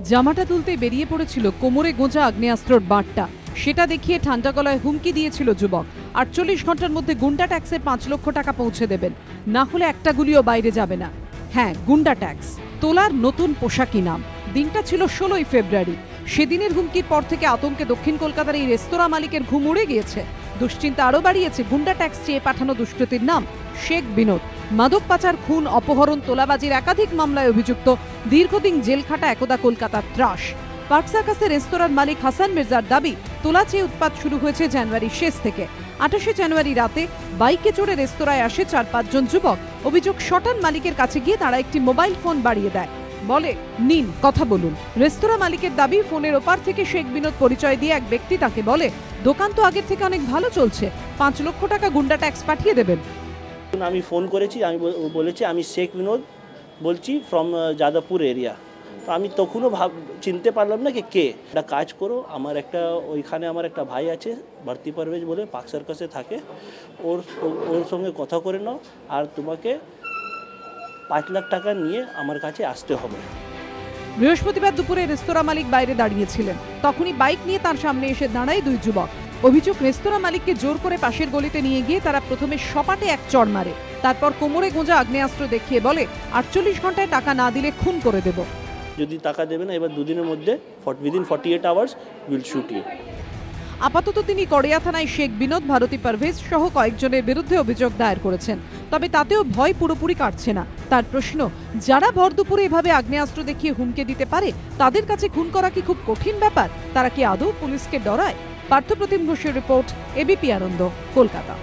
জামাটা তুলতে বেরিয়ে পড়েছিল কোমরে গোঁজা আগ্নেয়াস্ত্রর বাঁটটা। সেটা দেখিয়ে ঠান্ডা গলায় হুমকি দিয়েছিল যুবক। 48 ঘন্টার মধ্যে গুন্ডা ট্যাক্সে 5 লক্ষ টাকা পৌঁছে দেবেন, না হলে একটা গুলিও বাইরে যাবে না। হ্যাঁ, গুন্ডা ট্যাক্স তোলার নতুন পোশাকি নাম। দিনটা ছিল 16ই ফেব্রুয়ারি। সেদিনের হুমকির পর থেকে আতঙ্কে দক্ষিণ কলকাতার এই রেস্তোরাঁ মালিকের ঘুম উড়ে গিয়েছে। দুশ্চিন্তা আরও বাড়িয়েছে গুন্ডা ট্যাক্স চেয়ে পাঠানো দুষ্কৃতীর নাম শেখ বিনোদ। মাদক পাচার, খুন, অপহরণ, তোলাবাজির একাধিক মামলায় অভিযুক্ত, দীর্ঘদিন জেল খাটা একদা কলকাতার ত্রাস। পার্ক সার্কাসের রেস্তোরাঁর মালিক হাসান মির্জার দাবি, তোলা চেয়ে উৎপাত শুরু হয়েছে জানুয়ারির শেষ থেকে। 28শে জানুয়ারি রাতে বাইকে চড়ে রেস্তোরাঁয় আসে 4-5 জন যুবক। অভিযোগ, শটান মালিকের কাছে গিয়ে তারা একটি মোবাইল ফোন বাড়িয়ে দেয়, বলে, নিন, কথা বলুন। রেস্তোরাঁ মালিকের দাবি, ফোনের ওপার থেকে শেখ বিনোদ পরিচয় দিয়ে এক ব্যক্তি তাকে বলে, দোকান তো আগের থেকে অনেক ভালো চলছে, 5 লক্ষ টাকা গুন্ডা ট্যাক্স পাঠিয়ে দেবেন। আমি ফোন করেছি, আমি বলেছি আমি শেখ বিনোদ বলছি ফ্রম যাদবপুর এরিয়া। তো আমি তখনও চিনতে পারলাম না কে। একটা কাজ করো, আমার একটা ভাই আছে ভারতী পারভেজ বলে, পার্ক সার্কাসে থাকে, ওর সঙ্গে কথা করে নাও, আর তোমাকে 5 লাখ টাকা নিয়ে আমার কাছে আসতে হবে। বৃহস্পতিবার দুপুরে রেস্তোরাঁ মালিক বাইরে দাঁড়িয়েছিলেন। তখনই বাইক নিয়ে তার সামনে এসে দাঁড়ায় 2 যুবক। অভিযোগ, রেস্তোরাঁ মালিককে জোর করে পাশের গলিতে নিয়ে গিয়ে তারা প্রথমে সপাটে এক চড় মারে, তারপর কোমরে গোঁজা আগ্নেয়াস্ত্র দেখিয়ে বলে, 48 ঘন্টায় টাকা না দিলে খুন করে দেব। যদি টাকা দেবে না, এবার 2 দিনের মধ্যে within 48 hours will shoot you. আপাতত তিনি কড়িয়া থানায় শেখ বিনোদ, ভারতী পারভেজ সহ কয়েকজনের বিরুদ্ধে অভিযোগ দায়ের করেছেন। তবে তাতেও ভয় পুরোপুরি কাটছে না। তার প্রশ্ন, যারা ভর দুপুরে এভাবে আগ্নেয়াস্ত্র দেখিয়ে হুমকি দিতে পারে, তাদের কাছে খুন করা কি খুব কঠিন ব্যাপার? তারা কি আদৌ পুলিশকে ডরায়? পার্থপ্রতিম ঘোষের রিপোর্ট, এবিপি আনন্দ, কলকাতা।